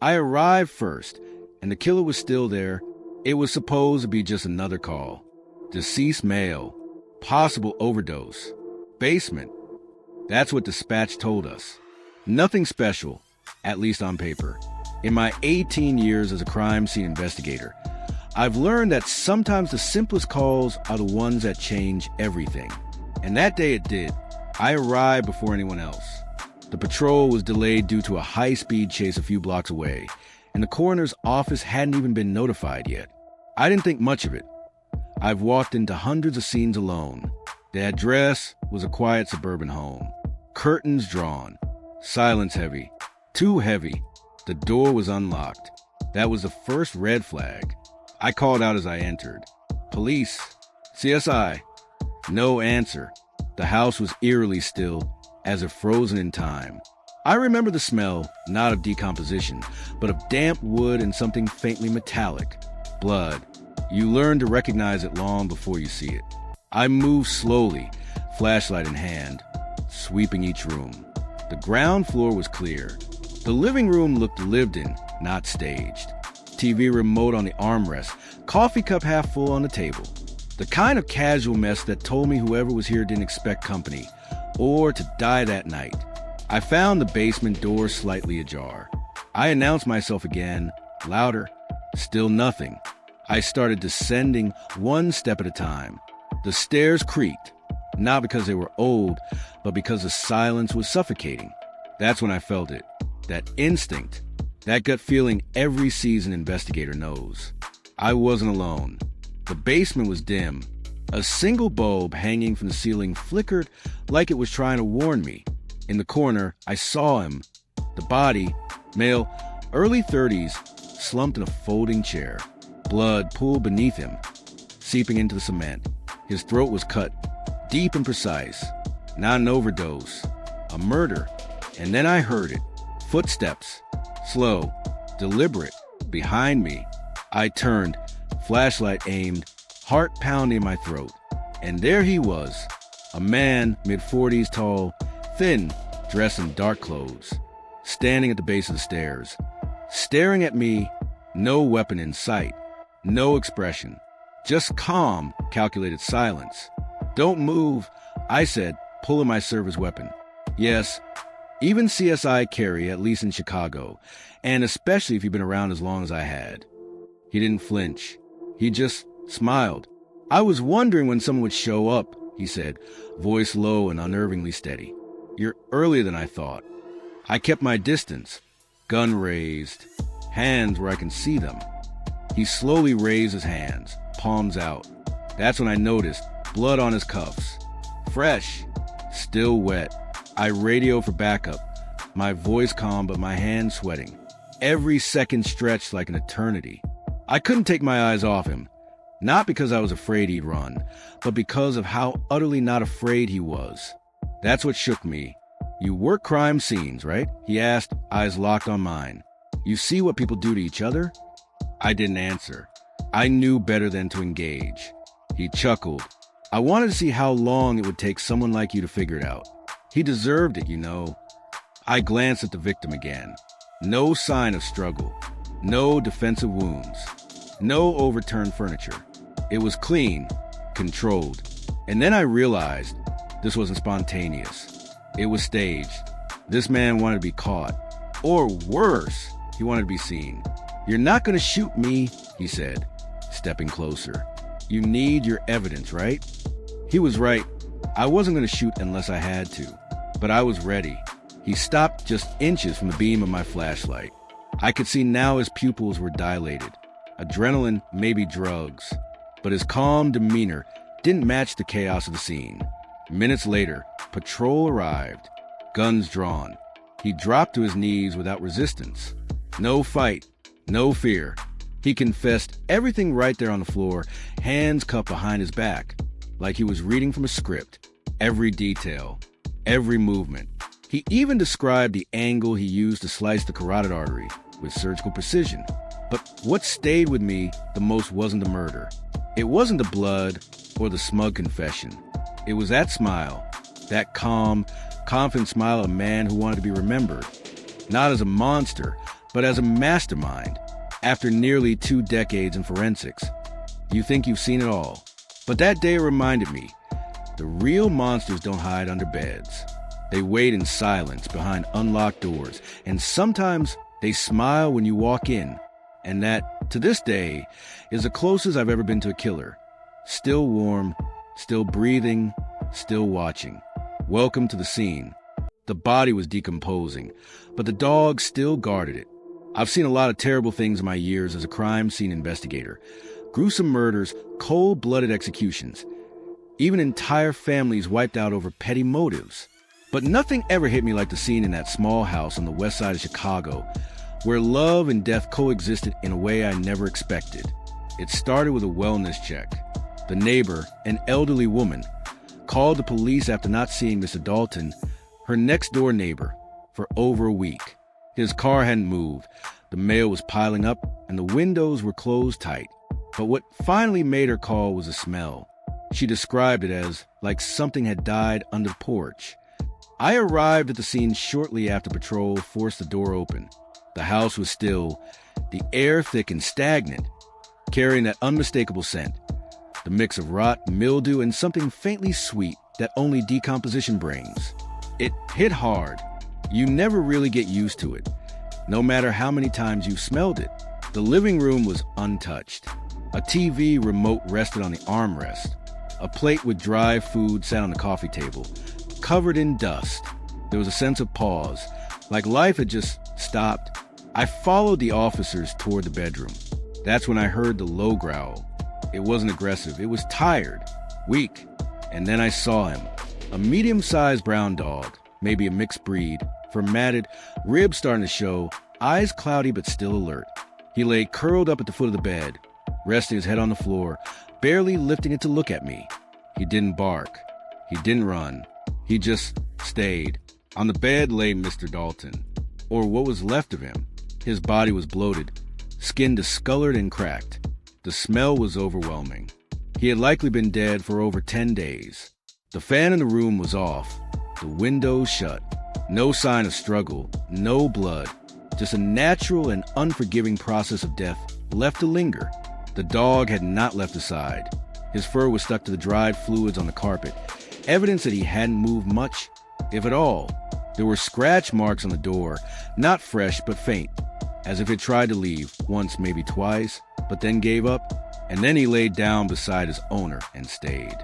I arrived first, and the killer was still there. It was supposed to be just another call. Deceased male. Possible overdose. Basement. That's what dispatch told us. Nothing special, at least on paper. In my 18 years as a crime scene investigator, I've learned that sometimes the simplest calls are the ones that change everything. And that day it did. I arrived before anyone else. The patrol was delayed due to a high-speed chase a few blocks away, and the coroner's office hadn't even been notified yet. I didn't think much of it. I've walked into hundreds of scenes alone. The address was a quiet suburban home. Curtains drawn. Silence heavy. Too heavy. The door was unlocked. That was the first red flag. I called out as I entered. Police. CSI. No answer. The house was eerily still, as if frozen in time. I remember the smell, not of decomposition, but of damp wood and something faintly metallic. Blood. You learn to recognize it long before you see it. I moved slowly, flashlight in hand, sweeping each room. The ground floor was clear. The living room looked lived in, not staged. TV remote on the armrest, coffee cup half full on the table. The kind of casual mess that told me whoever was here didn't expect company, or to die that night. I found the basement door slightly ajar. I announced myself again, louder. Still nothing. I started descending one step at a time. The stairs creaked, not because they were old, but because the silence was suffocating. That's when I felt it. That instinct. That gut feeling every seasoned investigator knows. I wasn't alone. The basement was dim. A single bulb hanging from the ceiling flickered like it was trying to warn me. In the corner, I saw him. The body, male, early 30s, slumped in a folding chair. Blood pooled beneath him, seeping into the cement. His throat was cut, deep and precise. Not an overdose, a murder. And then I heard it. Footsteps. Slow, deliberate, behind me. I turned, flashlight aimed, heart pounding in my throat. And there he was, a man mid-40s tall, thin, dressed in dark clothes, standing at the base of the stairs, staring at me, no weapon in sight, no expression, just calm, calculated silence. Don't move, I said, pulling my service weapon. Yes, even CSI carry, at least in Chicago, and especially if you've been around as long as I had. He didn't flinch. He just smiled. I was wondering when someone would show up, he said, voice low and unnervingly steady. You're earlier than I thought. I kept my distance, gun raised, hands where I can see them. He slowly raised his hands, palms out. That's when I noticed blood on his cuffs. Fresh, still wet. I radioed for backup, my voice calm but my hands sweating. Every second stretched like an eternity. I couldn't take my eyes off him, not because I was afraid he'd run, but because of how utterly not afraid he was. That's what shook me. You work crime scenes, right? He asked, eyes locked on mine. You see what people do to each other? I didn't answer. I knew better than to engage. He chuckled. I wanted to see how long it would take someone like you to figure it out. He deserved it, you know. I glanced at the victim again. No sign of struggle. No defensive wounds. No overturned furniture. It was clean, controlled. And then I realized this wasn't spontaneous. It was staged. This man wanted to be caught. Or worse, he wanted to be seen. You're not going to shoot me, he said, stepping closer. You need your evidence, right? He was right. I wasn't going to shoot unless I had to. But I was ready. He stopped just inches from the beam of my flashlight. I could see now his pupils were dilated. Adrenaline, maybe drugs. But his calm demeanor didn't match the chaos of the scene. Minutes later, patrol arrived, guns drawn. He dropped to his knees without resistance. No fight, no fear. He confessed everything right there on the floor, hands cupped behind his back, like he was reading from a script. Every detail, every movement. He even described the angle he used to slice the carotid artery with surgical precision. But what stayed with me the most wasn't the murder. It wasn't the blood or the smug confession. It was that smile, that calm, confident smile of a man who wanted to be remembered. Not as a monster, but as a mastermind. After nearly 2 decades in forensics, you think you've seen it all. But that day reminded me, the real monsters don't hide under beds. They wait in silence behind unlocked doors, and sometimes they smile when you walk in. And that, to this day, is the closest I've ever been to a killer. Still warm, still breathing, still watching. Welcome to the scene. The body was decomposing, but the dog still guarded it. I've seen a lot of terrible things in my years as a crime scene investigator. Gruesome murders, cold-blooded executions. Even entire families wiped out over petty motives. But nothing ever hit me like the scene in that small house on the west side of Chicago, where love and death coexisted in a way I never expected. It started with a wellness check. The neighbor, an elderly woman, called the police after not seeing Mr. Dalton, her next-door neighbor, for over a week. His car hadn't moved, the mail was piling up, and the windows were closed tight. But what finally made her call was a smell. She described it as like something had died under the porch. I arrived at the scene shortly after patrol forced the door open. The house was still, the air thick and stagnant, carrying that unmistakable scent. The mix of rot, mildew, and something faintly sweet that only decomposition brings. It hit hard. You never really get used to it, no matter how many times you've smelled it. The living room was untouched. A TV remote rested on the armrest. A plate with dry food sat on the coffee table, covered in dust. There was a sense of pause, like life had just stopped. I followed the officers toward the bedroom. That's when I heard the low growl. It wasn't aggressive, it was tired, weak. And then I saw him, a medium-sized brown dog, maybe a mixed breed, formatted, ribs starting to show, eyes cloudy but still alert. He lay curled up at the foot of the bed, resting his head on the floor, barely lifting it to look at me. He didn't bark. He didn't run. He just stayed. On the bed lay Mr. Dalton, or what was left of him. His body was bloated, skin discolored and cracked. The smell was overwhelming. He had likely been dead for over 10 days. The fan in the room was off, the windows shut. No sign of struggle, no blood, just a natural and unforgiving process of death left to linger. The dog had not left his side. His fur was stuck to the dried fluids on the carpet, evidence that he hadn't moved much, if at all. There were scratch marks on the door, not fresh but faint, as if it tried to leave once, maybe twice, but then gave up, and then he laid down beside his owner and stayed.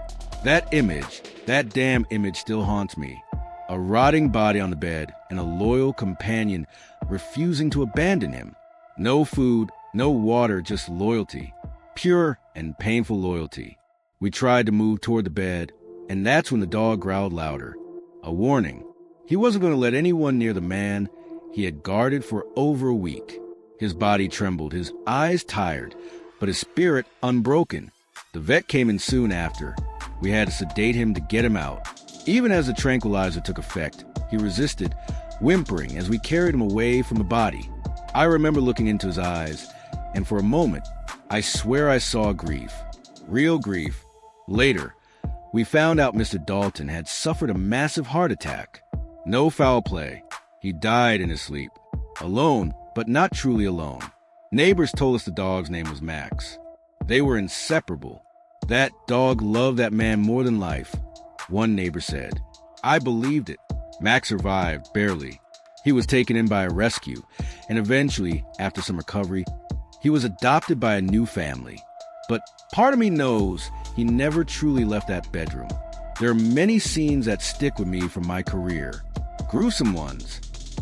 That image, that damn image still haunts me. A rotting body on the bed and a loyal companion refusing to abandon him. No food, no water, just loyalty. Pure and painful loyalty. We tried to move toward the bed, and that's when the dog growled louder. A warning. He wasn't going to let anyone near the man he had guarded for over a week. His body trembled, his eyes tired, but his spirit unbroken. The vet came in soon after. We had to sedate him to get him out. Even as the tranquilizer took effect, he resisted, whimpering as we carried him away from the body. I remember looking into his eyes, and for a moment, I swear I saw grief. Real grief. Later, we found out Mr. Dalton had suffered a massive heart attack. No foul play. He died in his sleep. Alone, but not truly alone. Neighbors told us the dog's name was Max. They were inseparable. That dog loved that man more than life, one neighbor said. I believed it. Max survived, barely. He was taken in by a rescue, and eventually, after some recovery, he was adopted by a new family. But part of me knows he never truly left that bedroom. There are many scenes that stick with me from my career. Gruesome ones,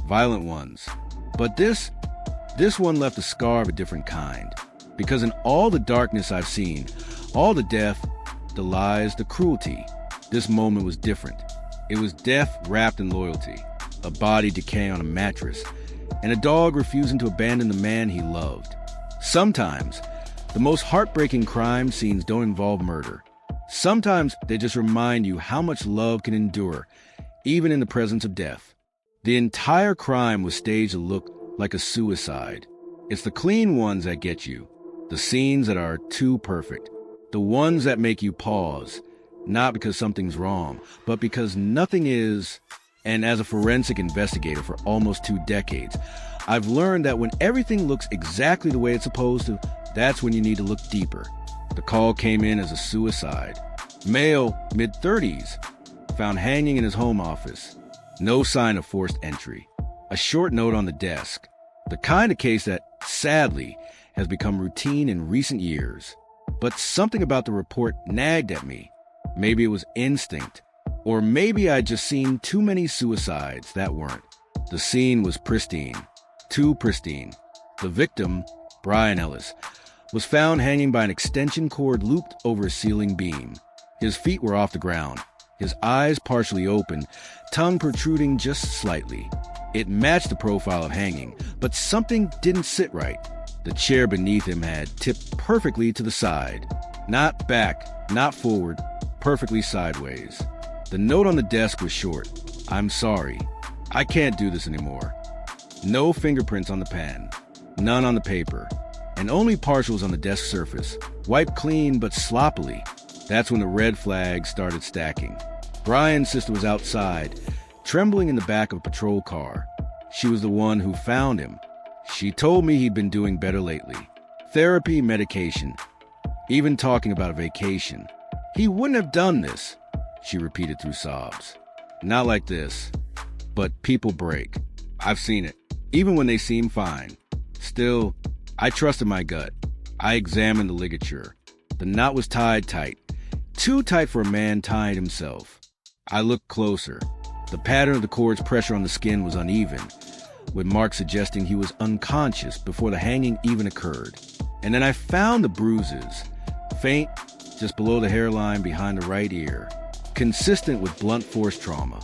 violent ones. But this one left a scar of a different kind. Because in all the darkness I've seen, all the death, the lies, the cruelty, this moment was different. It was death wrapped in loyalty, a body decaying on a mattress, and a dog refusing to abandon the man he loved. Sometimes, the most heartbreaking crime scenes don't involve murder. Sometimes they just remind you how much love can endure, even in the presence of death. The entire crime was staged to look like a suicide. It's the clean ones that get you, the scenes that are too perfect, the ones that make you pause, not because something's wrong, but because nothing is. And as a forensic investigator for almost 2 decades, I've learned that when everything looks exactly the way it's supposed to, that's when you need to look deeper. The call came in as a suicide. Male, mid-30s, found hanging in his home office. No sign of forced entry. A short note on the desk. The kind of case that, sadly, has become routine in recent years. But something about the report nagged at me. Maybe it was instinct. Or maybe I'd just seen too many suicides that weren't. The scene was pristine. Too pristine. The victim, Brian Ellis, was found hanging by an extension cord looped over a ceiling beam. His feet were off the ground, his eyes partially open, tongue protruding just slightly. It matched the profile of hanging, but something didn't sit right. The chair beneath him had tipped perfectly to the side. Not back, not forward, perfectly sideways. The note on the desk was short. I'm sorry. I can't do this anymore. No fingerprints on the pen. None on the paper. And only partials on the desk surface. Wiped clean but sloppily. That's when the red flags started stacking. Brian's sister was outside, trembling in the back of a patrol car. She was the one who found him. She told me he'd been doing better lately. Therapy, medication, even talking about a vacation. He wouldn't have done this, she repeated through sobs. Not like this. But people break. I've seen it, even when they seem fine. Still, I trusted my gut. I examined the ligature. The knot was tied tight. Too tight for a man tying himself. I looked closer. The pattern of the cord's pressure on the skin was uneven, with marks suggesting he was unconscious before the hanging even occurred. And then I found the bruises, faint, just below the hairline behind the right ear, consistent with blunt force trauma.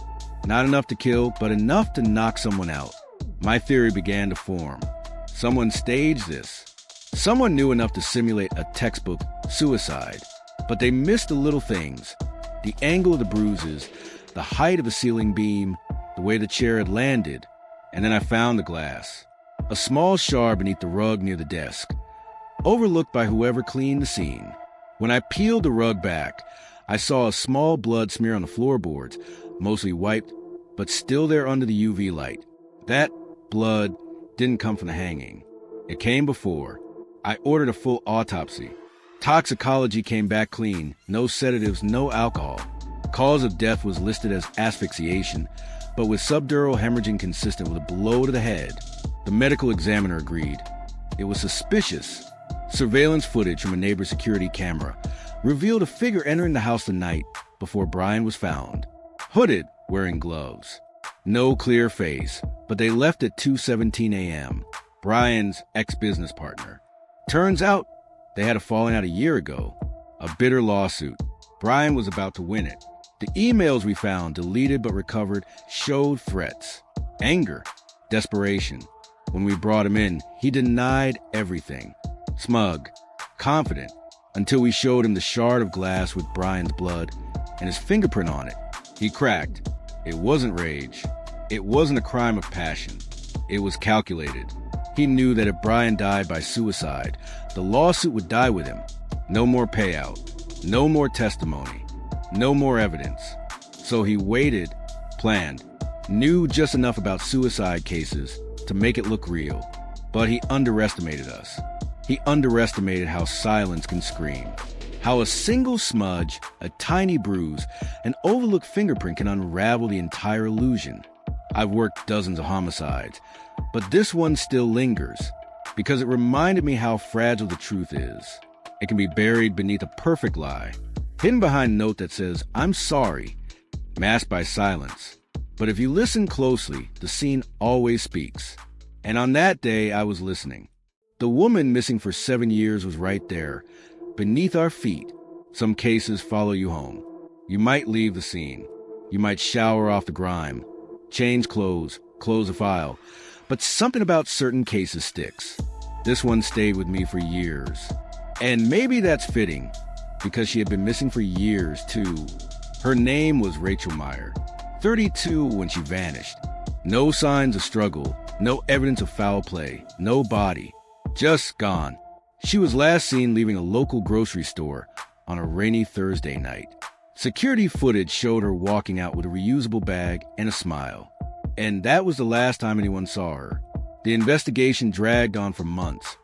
Not enough to kill, but enough to knock someone out. My theory began to form. Someone staged this. Someone knew enough to simulate a textbook suicide, but they missed the little things. The angle of the bruises, the height of the ceiling beam, the way the chair had landed. And then I found the glass. A small shard beneath the rug near the desk, overlooked by whoever cleaned the scene. When I peeled the rug back, I saw a small blood smear on the floorboards, mostly wiped, but still there under the UV light. That blood didn't come from the hanging. It came before. I ordered a full autopsy. Toxicology came back clean. No sedatives, no alcohol. Cause of death was listed as asphyxiation, but with subdural hemorrhaging consistent with a blow to the head. The medical examiner agreed. It was suspicious. Surveillance footage from a neighbor's security camera revealed a figure entering the house the night before Brian was found. Hooded, wearing gloves. No clear face, but they left at 2:17 a.m. Brian's ex-business partner. Turns out they had a falling out a year ago. A bitter lawsuit. Brian was about to win it. The emails we found, deleted but recovered, showed threats, anger, desperation. When we brought him in, he denied everything. Smug, confident, until we showed him the shard of glass with Brian's blood and his fingerprint on it. He cracked. It wasn't rage. It wasn't a crime of passion. It was calculated. He knew that if Brian died by suicide, the lawsuit would die with him. No more payout. No more testimony. No more evidence. So he waited, planned, knew just enough about suicide cases to make it look real. But he underestimated us. He underestimated how silence can scream. How a single smudge, a tiny bruise, an overlooked fingerprint can unravel the entire illusion. I've worked dozens of homicides, but this one still lingers because it reminded me how fragile the truth is. It can be buried beneath a perfect lie, hidden behind a note that says, "I'm sorry," masked by silence. But if you listen closely, the scene always speaks. And on that day, I was listening. The woman missing for 7 years was right there, beneath our feet. Some cases follow you home. You might leave the scene. You might shower off the grime, change clothes, close a file. But something about certain cases sticks. This one stayed with me for years. And maybe that's fitting, because she had been missing for years, too. Her name was Rachel Meyer, 32 when she vanished. No signs of struggle, no evidence of foul play, no body. Just gone. She was last seen leaving a local grocery store on a rainy Thursday night. Security footage showed her walking out with a reusable bag and a smile. And that was the last time anyone saw her. The investigation dragged on for months,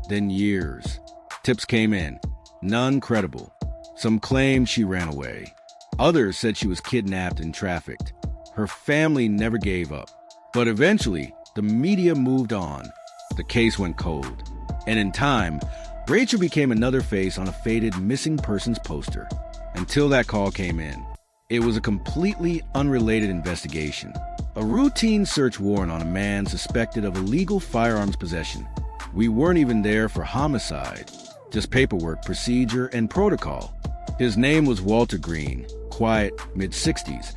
then years. Tips came in, none credible. Some claimed she ran away. Others said she was kidnapped and trafficked. Her family never gave up. But eventually, the media moved on. The case went cold. And in time, Rachel became another face on a faded missing persons poster. Until that call came in. It was a completely unrelated investigation. A routine search warrant on a man suspected of illegal firearms possession. We weren't even there for homicide, just paperwork, procedure, and protocol. His name was Walter Green, quiet, mid-60s,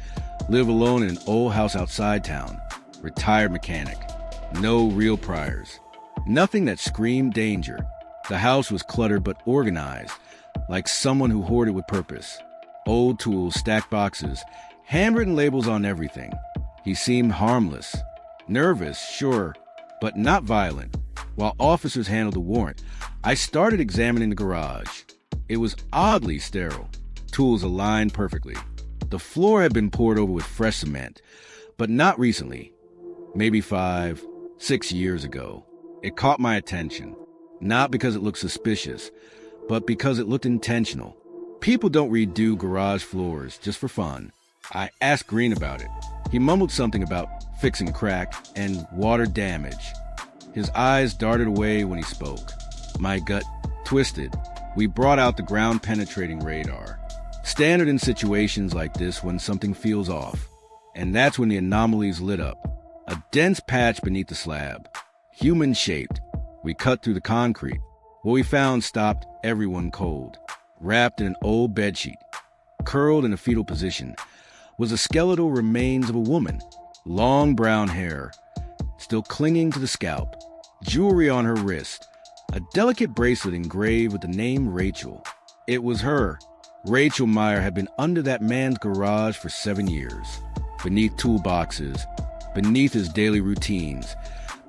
lived alone in an old house outside town, retired mechanic. No real priors. Nothing that screamed danger. The house was cluttered but organized, like someone who hoarded with purpose. Old tools, stacked boxes, handwritten labels on everything. He seemed harmless. Nervous, sure, but not violent. While officers handled the warrant, I started examining the garage. It was oddly sterile. Tools aligned perfectly. The floor had been poured over with fresh cement, but not recently. Maybe 5, 6 years ago. It caught my attention. Not because it looked suspicious, but because it looked intentional. People don't redo garage floors just for fun. I asked Green about it. He mumbled something about fixing crack and water damage. His eyes darted away when he spoke. My gut twisted. We brought out the ground-penetrating radar. Standard in situations like this when something feels off. And that's when the anomalies lit up. A dense patch beneath the slab. Human-shaped. We cut through the concrete. What we found stopped everyone cold. Wrapped in an old bedsheet, curled in a fetal position, was the skeletal remains of a woman. Long brown hair, still clinging to the scalp. Jewelry on her wrist. A delicate bracelet engraved with the name Rachel. It was her. Rachel Meyer had been under that man's garage for 7 years. Beneath toolboxes, beneath his daily routines,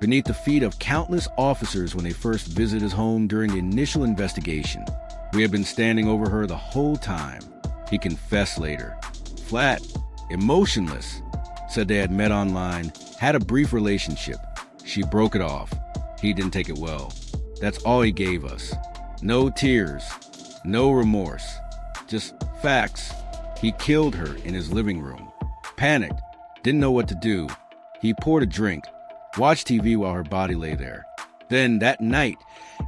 beneath the feet of countless officers when they first visited his home during the initial investigation. We had been standing over her the whole time. He confessed later. Flat, emotionless. Said they had met online, had a brief relationship. She broke it off. He didn't take it well. That's all he gave us. No tears, no remorse. Just facts. He killed her in his living room. Panicked, didn't know what to do. He poured a drink, watched TV while her body lay there. Then, that night,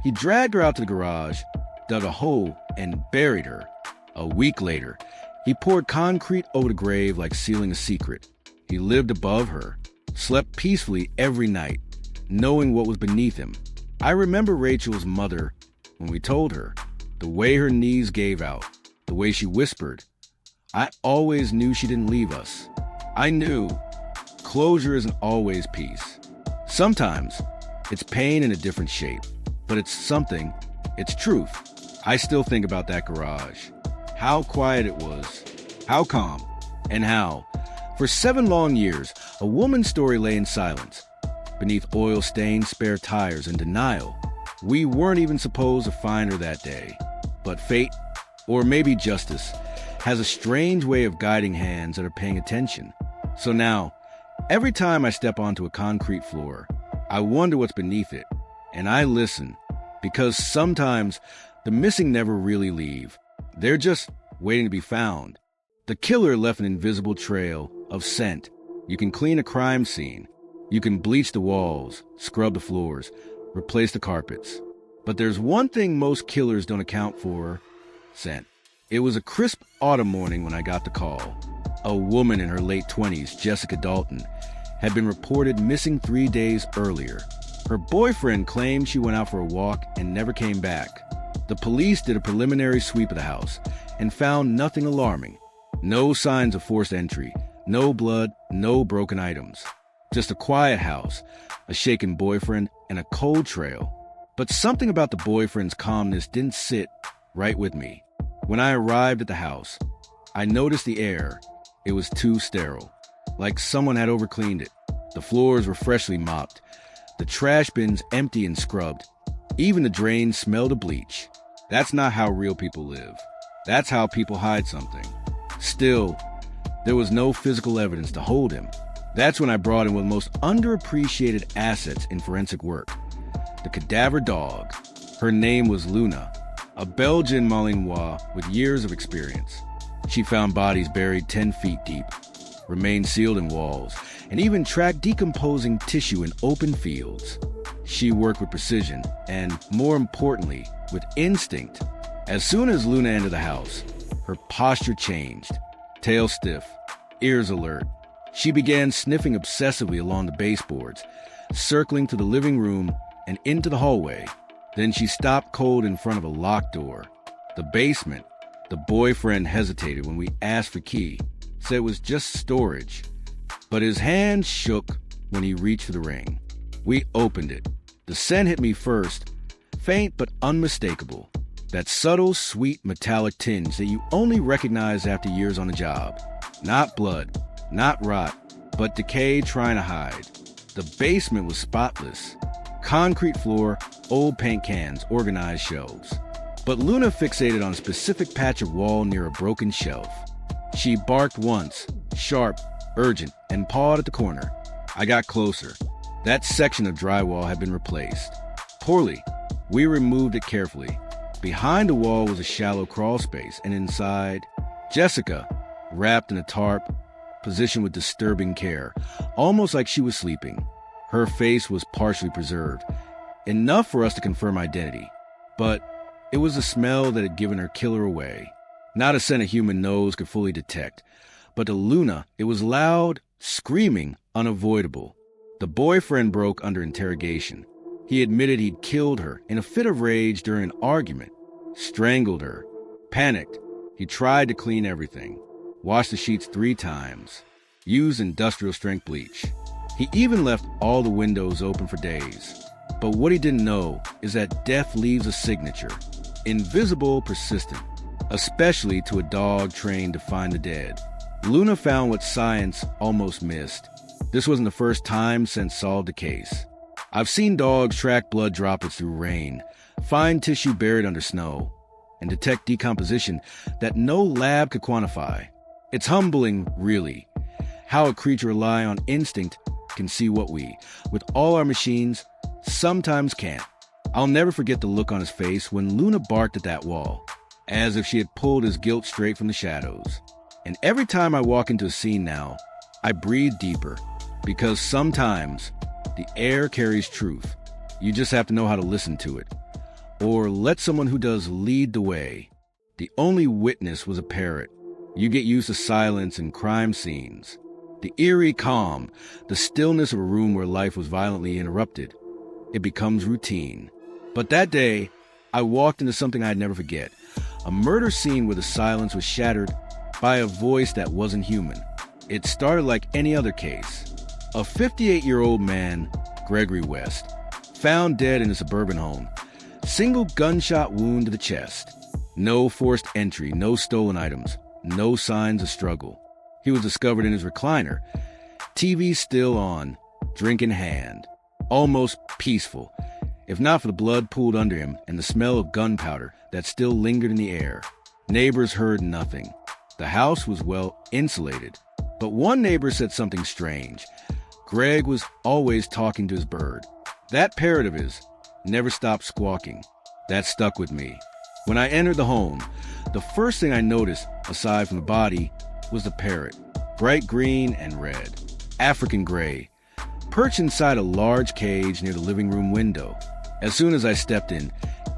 he dragged her out to the garage, dug a hole, and buried her. A week later, he poured concrete over the grave like sealing a secret. He lived above her, slept peacefully every night, knowing what was beneath him. I remember Rachel's mother when we told her, the way her knees gave out, the way she whispered. I always knew she didn't leave us. I knew closure isn't always peace. Sometimes it's pain in a different shape, but it's something, it's truth. I still think about that garage. How quiet it was, how calm, and how, for 7 long years, a woman's story lay in silence. Beneath oil-stained spare tires and denial. We weren't even supposed to find her that day. But fate, or maybe justice, has a strange way of guiding hands that are paying attention. So now, every time I step onto a concrete floor, I wonder what's beneath it. And I listen, because sometimes the missing never really leave. They're just waiting to be found. The killer left an invisible trail of scent. You can clean a crime scene. You can bleach the walls, scrub the floors, replace the carpets. But there's one thing most killers don't account for: scent. It was a crisp autumn morning when I got the call. A woman in her late 20s, Jessica Dalton, had been reported missing 3 days earlier. Her boyfriend claimed she went out for a walk and never came back. The police did a preliminary sweep of the house and found nothing alarming. No signs of forced entry, no blood, no broken items. Just a quiet house, a shaken boyfriend, and a cold trail. But something about the boyfriend's calmness didn't sit right with me. When I arrived at the house, I noticed the air. It was too sterile, like someone had overcleaned it. The floors were freshly mopped, the trash bins empty and scrubbed. Even the drains smelled of bleach. That's not how real people live. That's how people hide something. Still, there was no physical evidence to hold him. That's when I brought in one of the most underappreciated assets in forensic work, the cadaver dog. Her name was Luna, a Belgian Malinois with years of experience. She found bodies buried 10 feet deep, remained sealed in walls, and even tracked decomposing tissue in open fields. She worked with precision and, more importantly, with instinct. As soon as Luna entered the house, her posture changed. Tail stiff, ears alert. She began sniffing obsessively along the baseboards, circling to the living room and into the hallway. Then she stopped cold in front of a locked door. The basement. The boyfriend hesitated when we asked for key, said it was just storage. But his hand shook when he reached for the ring. We opened it. The scent hit me first, faint but unmistakable. That subtle, sweet, metallic tinge that you only recognize after years on the job. Not blood, not rot, but decay trying to hide. The basement was spotless. Concrete floor, old paint cans, organized shelves. But Luna fixated on a specific patch of wall near a broken shelf. She barked once, sharp, urgent, and pawed at the corner. I got closer. That section of drywall had been replaced. Poorly. We removed it carefully. Behind the wall was a shallow crawl space, and inside, Jessica, wrapped in a tarp, positioned with disturbing care, almost like she was sleeping. Her face was partially preserved, enough for us to confirm identity. But it was the smell that had given her killer away. Not a scent a human nose could fully detect. But to Luna, it was loud, screaming, unavoidable. The boyfriend broke under interrogation. He admitted he'd killed her in a fit of rage during an argument, strangled her. Panicked, he tried to clean everything, washed the sheets 3 times, used industrial-strength bleach. He even left all the windows open for days. But what he didn't know is that death leaves a signature, invisible, persistent, especially to a dog trained to find the dead. Luna found what science almost missed. This wasn't the first time since solved the case. I've seen dogs track blood droplets through rain, find tissue buried under snow, and detect decomposition that no lab could quantify. It's humbling, really, how a creature relying on instinct can see what we, with all our machines, sometimes can't. I'll never forget the look on his face when Luna barked at that wall, as if she had pulled his guilt straight from the shadows. And every time I walk into a scene now, I breathe deeper, because sometimes the air carries truth. You just have to know how to listen to it. Or let someone who does lead the way. The only witness was a parrot. You get used to silence in crime scenes. The eerie calm, the stillness of a room where life was violently interrupted. It becomes routine. But that day, I walked into something I'd never forget. A murder scene where the silence was shattered by a voice that wasn't human. It started like any other case. A 58-year-old man, Gregory West, found dead in a suburban home. Single gunshot wound to the chest. No forced entry, no stolen items, no signs of struggle. He was discovered in his recliner, TV still on, drink in hand. Almost peaceful, if not for the blood pooled under him and the smell of gunpowder that still lingered in the air. Neighbors heard nothing. The house was well insulated. But one neighbor said something strange. Greg was always talking to his bird. That parrot of his never stopped squawking. That stuck with me. When I entered the home, the first thing I noticed, aside from the body, was the parrot. Bright green and red. African gray. Perched inside a large cage near the living room window. As soon as I stepped in,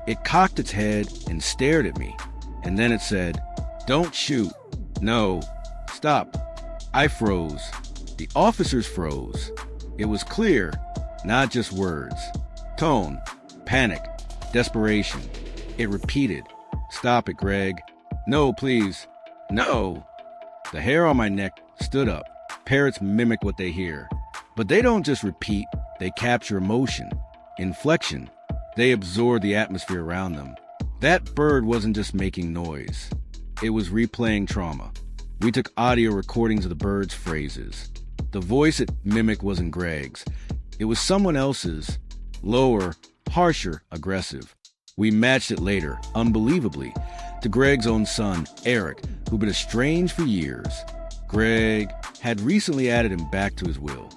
it cocked its head and stared at me. And then it said, "Don't shoot. No. Stop." I froze. The officers froze. It was clear, not just words. Tone, panic, desperation. It repeated, "Stop it, Greg. No, please. No." The hair on my neck stood up. Parrots mimic what they hear. But they don't just repeat, they capture emotion, inflection. They absorb the atmosphere around them. That bird wasn't just making noise. It was replaying trauma. We took audio recordings of the bird's phrases. The voice it mimicked wasn't Greg's. It was someone else's. Lower, harsher, aggressive. We matched it later, unbelievably, to Greg's own son, Eric, who'd been estranged for years. Greg, had recently added him back to his will.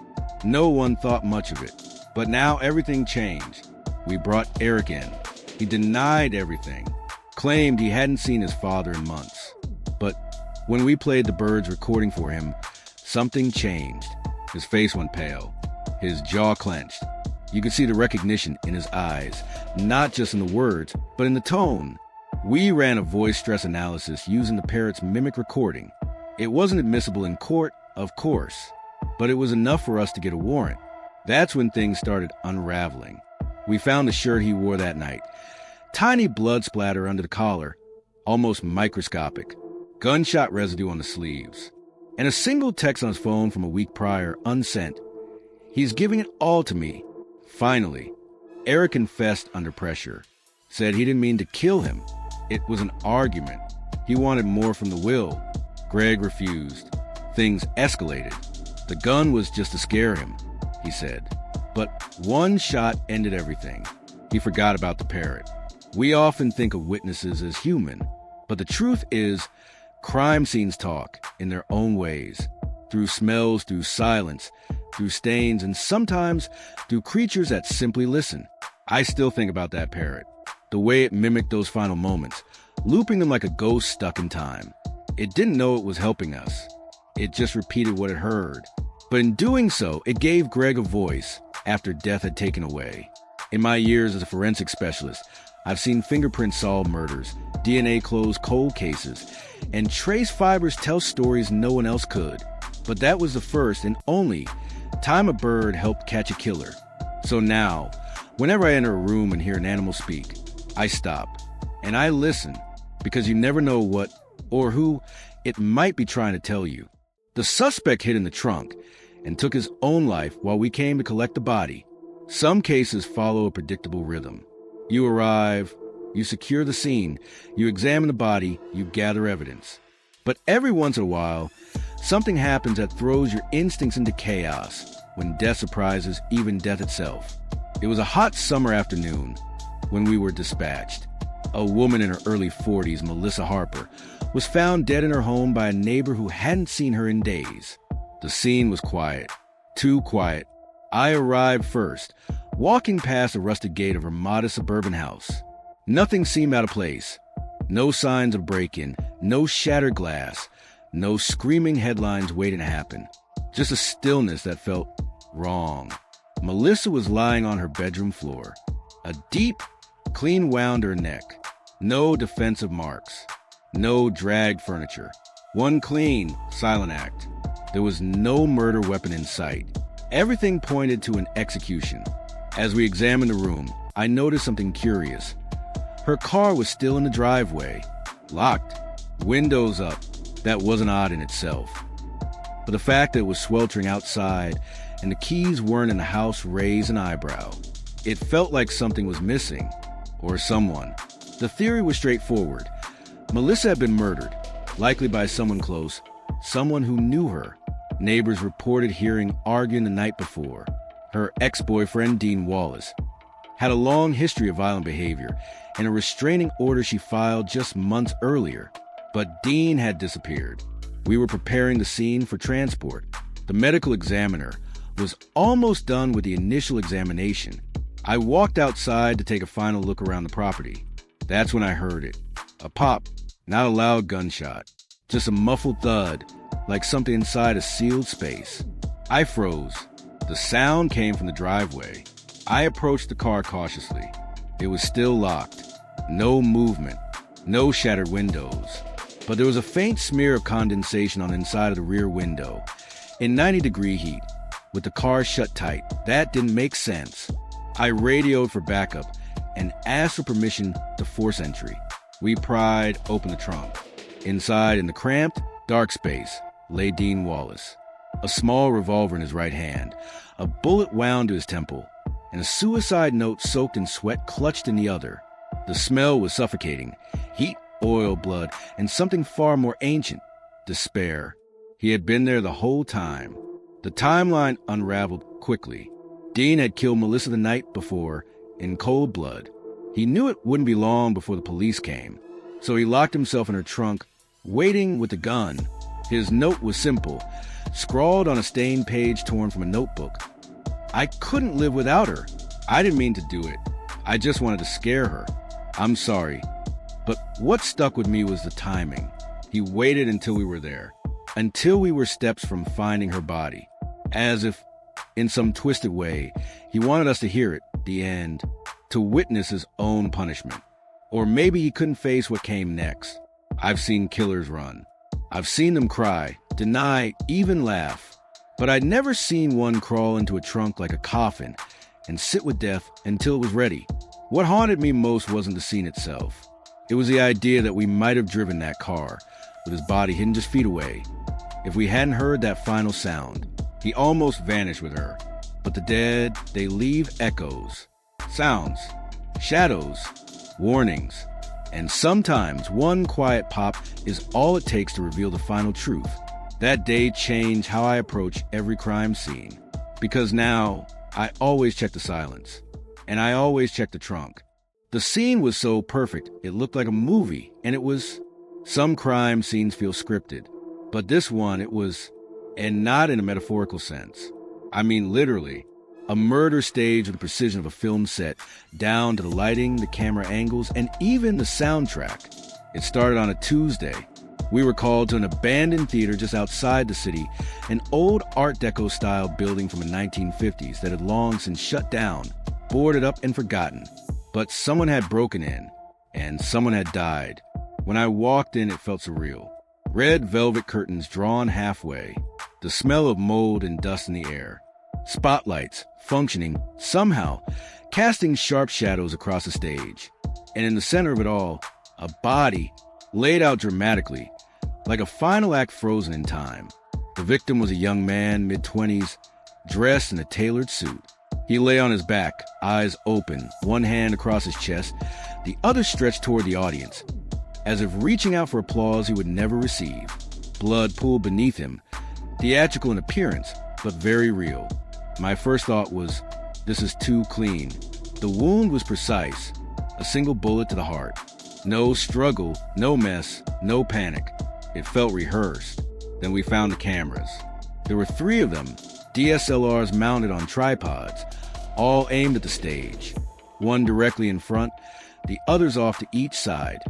No one thought much of it, but now everything changed. We brought Eric in. He denied everything, claimed he hadn't seen his father in months. But when we played the Byrds recording for him, something changed. His face went pale. His jaw clenched. You could see the recognition in his eyes, not just in the words, but in the tone. We ran a voice stress analysis using the parrot's mimic recording. It wasn't admissible in court, of course, but it was enough for us to get a warrant. That's when things started unraveling. We found the shirt he wore that night. Tiny blood splatter under the collar, almost microscopic. Gunshot residue on the sleeves. And a single text on his phone from a week prior, unsent. He's giving it all to me. Finally, Eric confessed under pressure. Said he didn't mean to kill him. It was an argument. He wanted more from the will. Greg refused. Things escalated. The gun was just to scare him, he said. But one shot ended everything. He forgot about the parrot. We often think of witnesses as human, but the truth is, crime scenes talk in their own ways. Through smells, through silence, through stains, and sometimes through creatures that simply listen. I still think about that parrot. The way it mimicked those final moments, looping them like a ghost stuck in time. It didn't know it was helping us. It just repeated what it heard. But in doing so, it gave Greg a voice after death had taken away. In my years as a forensic specialist, I've seen fingerprints solve murders, DNA close cold cases, and trace fibers tell stories no one else could. But that was the first and only time a bird helped catch a killer. So now, whenever I enter a room and hear an animal speak, I stop and I listen, because you never know what or who it might be trying to tell you. The suspect hid in the trunk and took his own life while we came to collect the body. Some cases follow a predictable rhythm. You arrive, you secure the scene, you examine the body, you gather evidence. But every once in a while, something happens that throws your instincts into chaos when death surprises even death itself. It was a hot summer afternoon when we were dispatched. A woman in her early 40s, Melissa Harper, was found dead in her home by a neighbor who hadn't seen her in days. The scene was quiet, too quiet. I arrived first, walking past the rusted gate of her modest suburban house. Nothing seemed out of place. No signs of break-in, no shattered glass, no screaming headlines waiting to happen. Just a stillness that felt wrong. Melissa was lying on her bedroom floor. A deep, clean wound her neck. No defensive marks. No dragged furniture. One clean, silent act. There was no murder weapon in sight. Everything pointed to an execution. As we examined the room, I noticed something curious. Her car was still in the driveway, locked, windows up. That wasn't odd in itself. But the fact that it was sweltering outside and the keys weren't in the house raised an eyebrow. It felt like something was missing, or someone. The theory was straightforward. Melissa had been murdered, likely by someone close, someone who knew her. Neighbors reported hearing arguing the night before. Her ex-boyfriend, Dean Wallace, had a long history of violent behavior and a restraining order she filed just months earlier. But Dean had disappeared. We were preparing the scene for transport. The medical examiner was almost done with the initial examination. I walked outside to take a final look around the property. That's when I heard it. A pop, not a loud gunshot, just a muffled thud, like something inside a sealed space. I froze. The sound came from the driveway. I approached the car cautiously. It was still locked. No movement. No shattered windows. But there was a faint smear of condensation on the inside of the rear window. In 90-degree heat, with the car shut tight. That didn't make sense. I radioed for backup and asked for permission to force entry. We pried open the trunk. Inside, in the cramped, dark space, lay Dean Wallace. A small revolver in his right hand, a bullet wound to his temple, and a suicide note soaked in sweat clutched in the other. The smell was suffocating. Heat, oil, blood, and something far more ancient, despair. He had been there the whole time. The timeline unraveled quickly. Dean had killed Melissa the night before in cold blood. He knew it wouldn't be long before the police came, so he locked himself in her trunk, waiting with the gun. His note was simple. scrawled on a stained page torn from a notebook. I couldn't live without her. I didn't mean to do it. I just wanted to scare her. I'm sorry. But what stuck with me was the timing. He waited until we were there, until we were steps from finding her body, as if, in some twisted way, he wanted us to hear it, the end, to witness his own punishment. Or maybe he couldn't face what came next. I've seen killers run. I've seen them cry, deny, even laugh. But I'd never seen one crawl into a trunk like a coffin and sit with death until it was ready. What haunted me most wasn't the scene itself. It was the idea that we might have driven that car, with his body hidden just feet away. If we hadn't heard that final sound, he almost vanished with her. But the dead, they leave echoes, sounds, shadows, warnings. And sometimes one quiet pop is all it takes to reveal the final truth. That day changed how I approach every crime scene. Because now, I always check the silence. And I always check the trunk. The scene was so perfect, it looked like a movie, and it was... Some crime scenes feel scripted. But this one, it was... And not in a metaphorical sense. I mean literally. A murder staged with the precision of a film set, down to the lighting, the camera angles, and even the soundtrack. It started on a Tuesday. We were called to an abandoned theater just outside the city, an old Art Deco style building from the 1950s that had long since shut down, boarded up and forgotten. But someone had broken in, and someone had died. When I walked in, it felt surreal. Red velvet curtains drawn halfway, the smell of mold and dust in the air. Spotlights, functioning, somehow, casting sharp shadows across the stage. And in the center of it all, a body, laid out dramatically, like a final act frozen in time. The victim was a young man, mid-20s, dressed in a tailored suit. He lay on his back, eyes open, one hand across his chest, the other stretched toward the audience, as if reaching out for applause he would never receive. Blood pooled beneath him, theatrical in appearance, but very real. My first thought was, this is too clean. The wound was precise, a single bullet to the heart. No struggle, no mess, no panic. It felt rehearsed. Then we found the cameras. There were 3 of them, DSLRs mounted on tripods, all aimed at the stage. One directly in front, the others off to each side,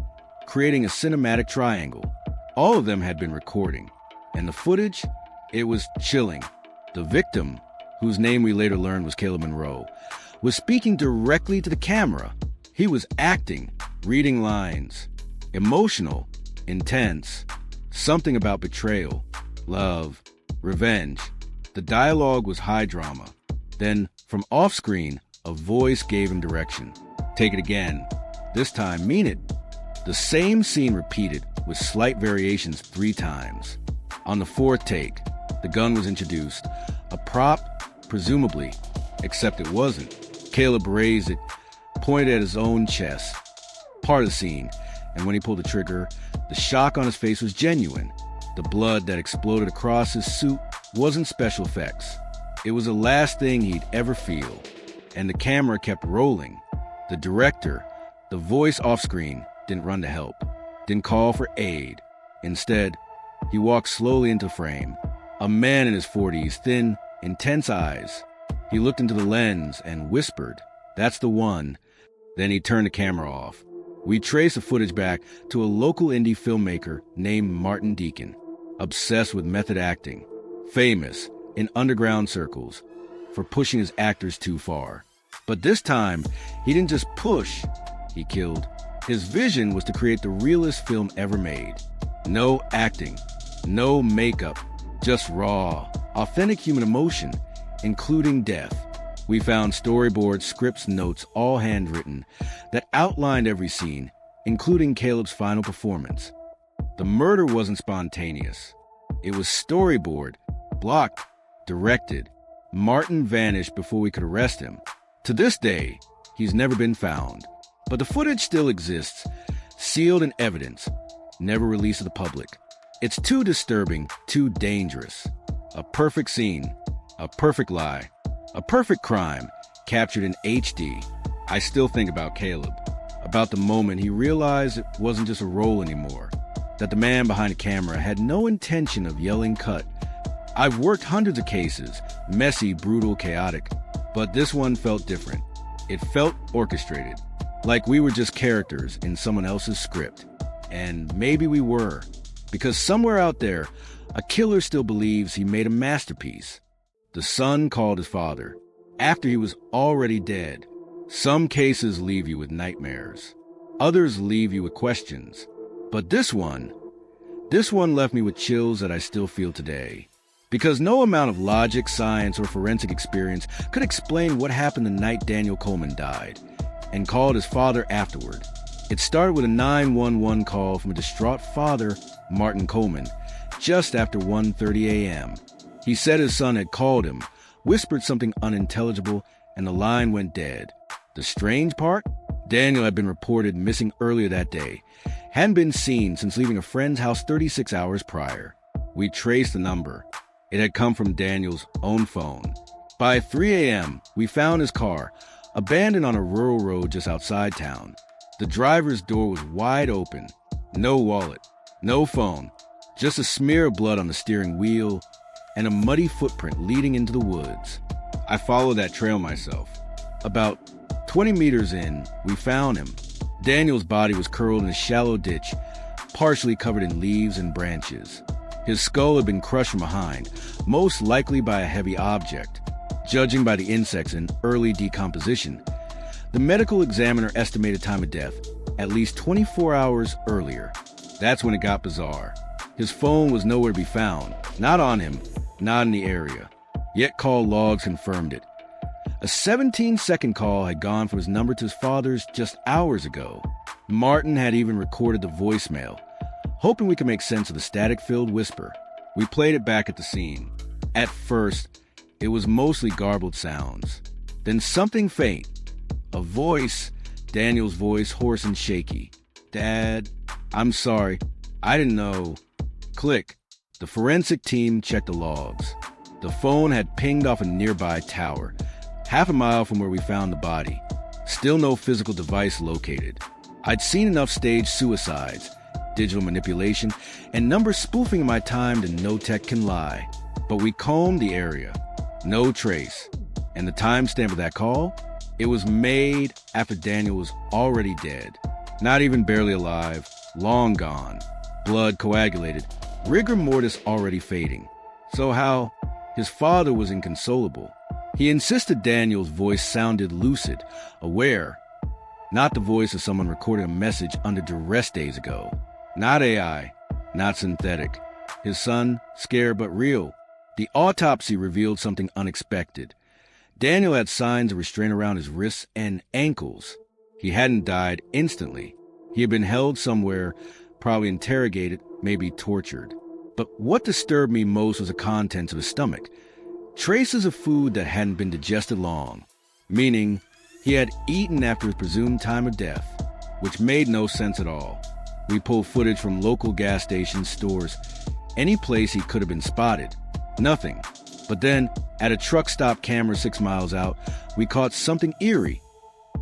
creating a cinematic triangle. All of them had been recording. And the footage, it was chilling. The victim, whose name we later learned was Caleb Monroe, was speaking directly to the camera. He was acting, reading lines, emotional, intense, something about betrayal, love, revenge. The dialogue was high drama. Then, from off-screen, a voice gave him direction. Take it again. This time, mean it. The same scene repeated, with slight variations 3 times. On the 4th take, the gun was introduced. A prop, presumably, except it wasn't. Caleb raised it, pointed at his own chest. Part of the scene, and when he pulled the trigger, the shock on his face was genuine. The blood that exploded across his suit wasn't special effects. It was the last thing he'd ever feel. And the camera kept rolling. The director, the voice off-screen, didn't run to help, didn't call for aid. Instead, he walked slowly into frame. A man in his 40s, thin, intense eyes. He looked into the lens and whispered, "That's the one." Then he turned the camera off. We traced the footage back to a local indie filmmaker named Martin Deacon, obsessed with method acting, famous in underground circles for pushing his actors too far. But this time, he didn't just push, he killed. His vision was to create the realest film ever made. No acting, no makeup, just raw, authentic human emotion, including death. We found storyboards, scripts, notes, all handwritten, that outlined every scene, including Caleb's final performance. The murder wasn't spontaneous. It was storyboard, blocked, directed. Martin vanished before we could arrest him. To this day, he's never been found. But the footage still exists, sealed in evidence, never released to the public. It's too disturbing, too dangerous. A perfect scene, a perfect lie, a perfect crime, captured in HD. I still think about Caleb, about the moment he realized it wasn't just a role anymore, that the man behind the camera had no intention of yelling cut, I've worked hundreds of cases, messy, brutal, chaotic, but this one felt different. It felt orchestrated, like we were just characters in someone else's script. And maybe we were, because somewhere out there, a killer still believes he made a masterpiece. The son called his father, after he was already dead. Some cases leave you with nightmares. Others leave you with questions. But this one left me with chills that I still feel today. Because no amount of logic, science, or forensic experience could explain what happened the night Daniel Coleman died, and called his father afterward. It started with a 911 call from a distraught father, Martin Coleman, just after 1:30 a.m. He said his son had called him, whispered something unintelligible, and the line went dead. The strange part? Daniel had been reported missing earlier that day, hadn't been seen since leaving a friend's house 36 hours prior. We traced the number. It had come from Daniel's own phone. By 3 a.m., we found his car, abandoned on a rural road just outside town. The driver's door was wide open. No wallet, no phone, just a smear of blood on the steering wheel and a muddy footprint leading into the woods. I followed that trail myself. About 20 meters in, we found him. Daniel's body was curled in a shallow ditch, partially covered in leaves and branches. His skull had been crushed from behind, most likely by a heavy object. Judging by the insects and early decomposition, the medical examiner estimated time of death at least 24 hours earlier. That's when it got bizarre. His phone was nowhere to be found, not on him, not in the area. Yet call logs confirmed it. A 17-second call had gone from his number to his father's just hours ago. Martin had even recorded the voicemail, hoping we could make sense of the static-filled whisper. We played it back at the scene. At first, it was mostly garbled sounds. Then something faint. A voice, Daniel's voice, hoarse and shaky. "Dad, I'm sorry. I didn't know." Click. The forensic team checked the logs. The phone had pinged off a nearby tower, half a mile from where we found the body. Still no physical device located. I'd seen enough staged suicides, digital manipulation, and numbers spoofing in my time to know tech can lie. But we combed the area. No trace. And the timestamp of that call? It was made after Daniel was already dead. Not even barely alive. Long gone. Blood coagulated. Rigor mortis already fading. So how? His father was inconsolable. He insisted Daniel's voice sounded lucid, aware. Not the voice of someone recording a message under duress days ago. Not AI. Not synthetic. His son, scared but real. The autopsy revealed something unexpected. Daniel had signs of restraint around his wrists and ankles. He hadn't died instantly. He had been held somewhere, probably interrogated, maybe tortured. But what disturbed me most was the contents of his stomach. Traces of food that hadn't been digested long, meaning he had eaten after his presumed time of death, which made no sense at all. We pulled footage from local gas stations, stores, any place he could have been spotted. Nothing. But then, at a truck stop camera 6 miles out, we caught something eerie.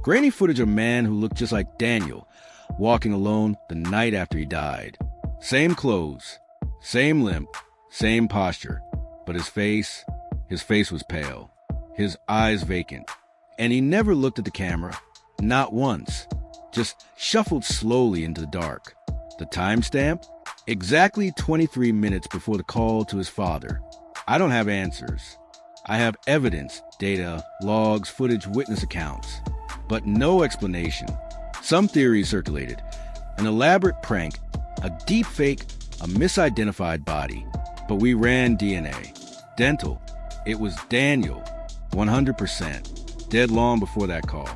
Grainy footage of a man who looked just like Daniel, walking alone the night after he died. Same clothes, same limp, same posture. But his face was pale, his eyes vacant. And he never looked at the camera, not once. Just shuffled slowly into the dark. The timestamp? Exactly 23 minutes before the call to his father. I don't have answers. I have evidence, data, logs, footage, witness accounts. But no explanation. Some theories circulated. An elaborate prank, a deep fake, a misidentified body. But we ran DNA. Dental. It was Daniel. 100%. Dead long before that call.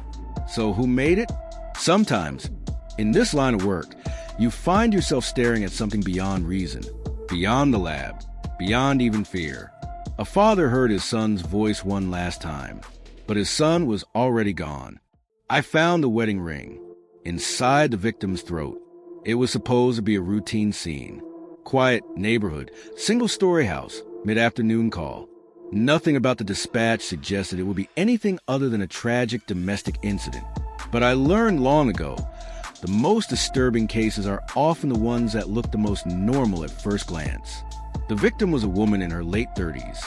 So who made it? Sometimes, in this line of work, you find yourself staring at something beyond reason, beyond the lab, beyond even fear. A father heard his son's voice one last time, but his son was already gone. I found the wedding ring inside the victim's throat. It was supposed to be a routine scene. Quiet neighborhood, single-story house, mid-afternoon call. Nothing about the dispatch suggested it would be anything other than a tragic domestic incident. But I learned long ago, the most disturbing cases are often the ones that look the most normal at first glance. The victim was a woman in her late 30s,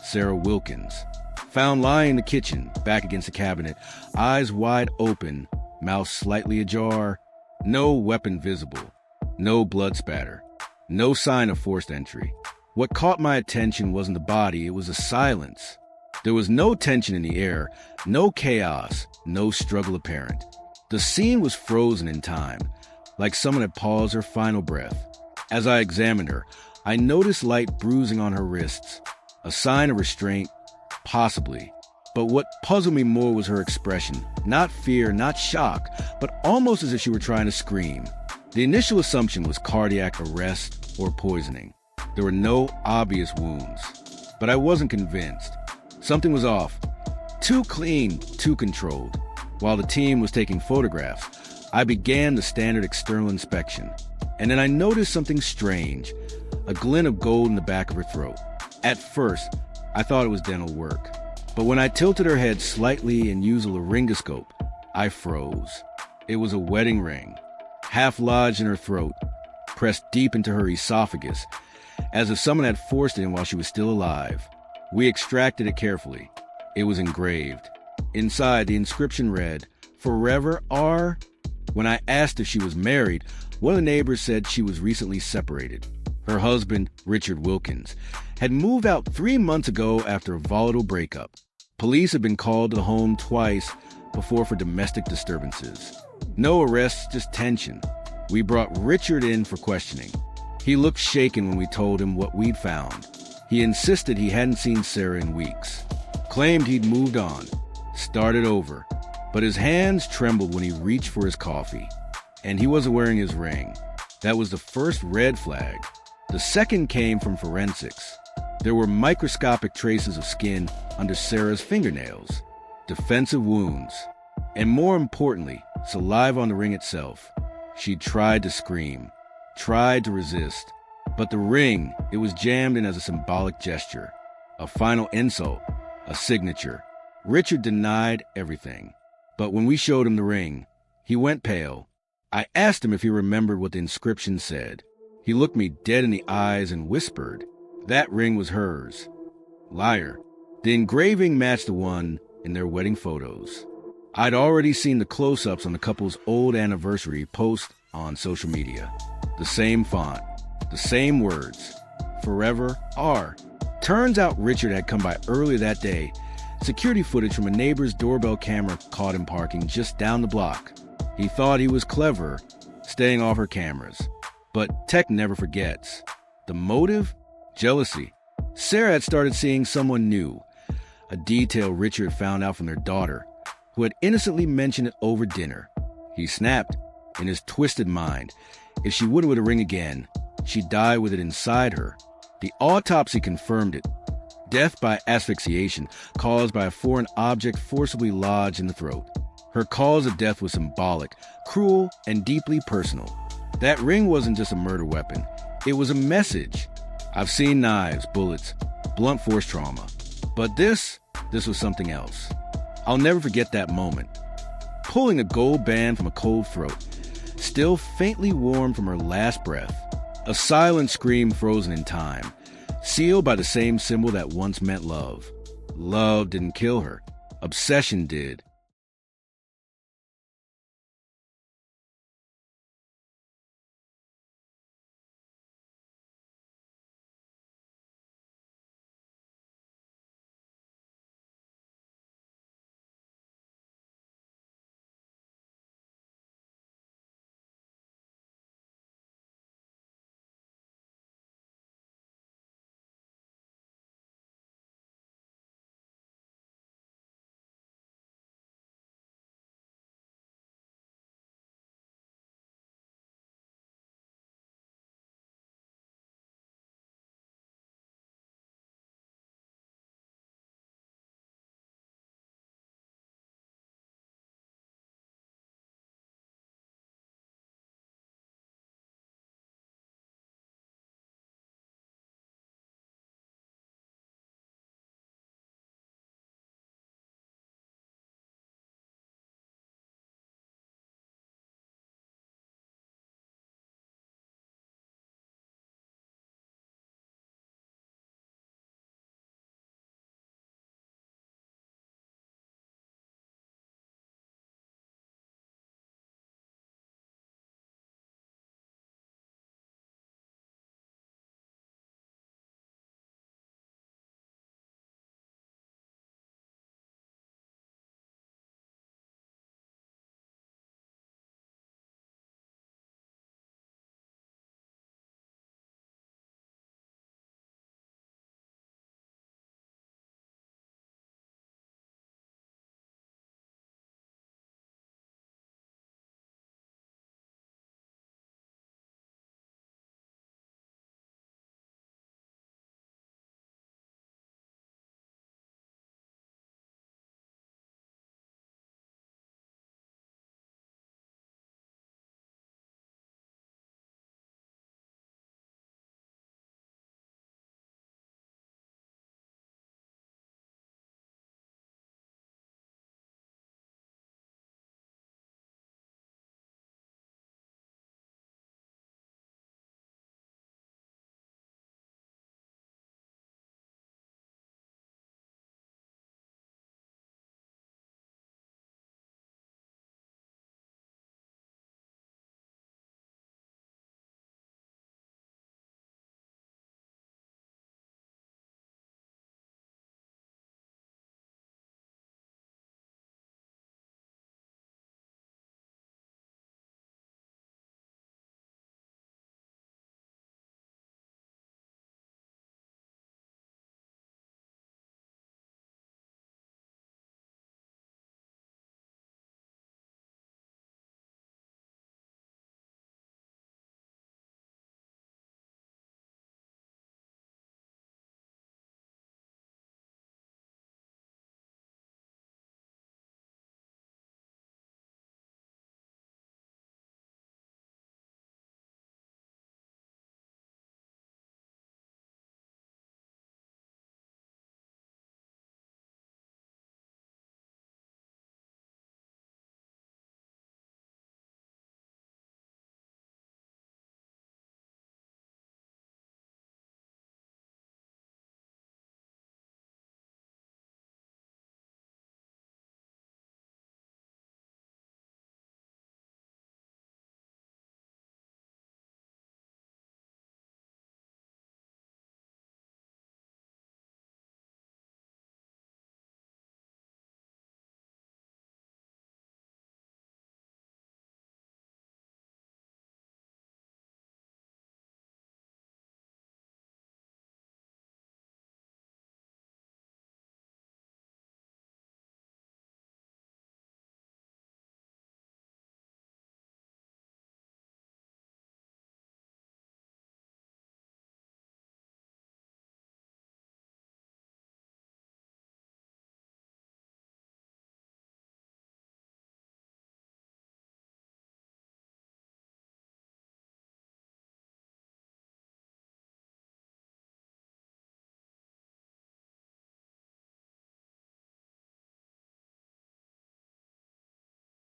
Sarah Wilkins, found lying in the kitchen, back against the cabinet, eyes wide open, mouth slightly ajar, no weapon visible, no blood spatter, no sign of forced entry. What caught my attention wasn't the body, it was the silence. There was no tension in the air, no chaos, no struggle apparent. The scene was frozen in time, like someone had paused her final breath. As I examined her, I noticed light bruising on her wrists, a sign of restraint, possibly. But what puzzled me more was her expression. Not fear, not shock, but almost as if she were trying to scream. The initial assumption was cardiac arrest or poisoning. There were no obvious wounds, but I wasn't convinced. Something was off. Too clean, too controlled. While the team was taking photographs, I began the standard external inspection. And then I noticed something strange, a glint of gold in the back of her throat. At first, I thought it was dental work. But when I tilted her head slightly and used a laryngoscope, I froze. It was a wedding ring, half lodged in her throat, pressed deep into her esophagus, as if someone had forced it in while she was still alive. We extracted it carefully. It was engraved. Inside, the inscription read, "Forever R." When I asked if she was married, one of the neighbors said she was recently separated. Her husband, Richard Wilkins, had moved out 3 months ago after a volatile breakup. Police had been called to the home twice before for domestic disturbances. No arrests, just tension. We brought Richard in for questioning. He looked shaken when we told him what we'd found. He insisted he hadn't seen Sarah in weeks, claimed he'd moved on, started over, but his hands trembled when he reached for his coffee. And he wasn't wearing his ring. That was the first red flag. The second came from forensics. There were microscopic traces of skin under Sarah's fingernails, defensive wounds, and more importantly, saliva on the ring itself. She tried to scream, tried to resist, but the ring, it was jammed in as a symbolic gesture, a final insult, a signature. Richard denied everything, but when we showed him the ring, he went pale. I asked him if he remembered what the inscription said. He looked me dead in the eyes and whispered, "That ring was hers." Liar. The engraving matched the one in their wedding photos. I'd already seen the close-ups on the couple's old anniversary post on social media. The same font, the same words, "Forever R." Turns out Richard had come by earlier that day. Security footage from a neighbor's doorbell camera caught him parking just down the block. He thought he was clever, staying off her cameras. But tech never forgets. The motive? Jealousy. Sarah had started seeing someone new, a detail Richard found out from their daughter, who had innocently mentioned it over dinner. He snapped, in his twisted mind. If she wouldn't with a ring again, she'd die with it inside her. The autopsy confirmed it. Death by asphyxiation, caused by a foreign object forcibly lodged in the throat. Her cause of death was symbolic, cruel, and deeply personal. That ring wasn't just a murder weapon. It was a message. I've seen knives, bullets, blunt force trauma. But this was something else. I'll never forget that moment. Pulling a gold band from a cold throat, still faintly warm from her last breath. A silent scream frozen in time, sealed by the same symbol that once meant love. Love didn't kill her. Obsession did.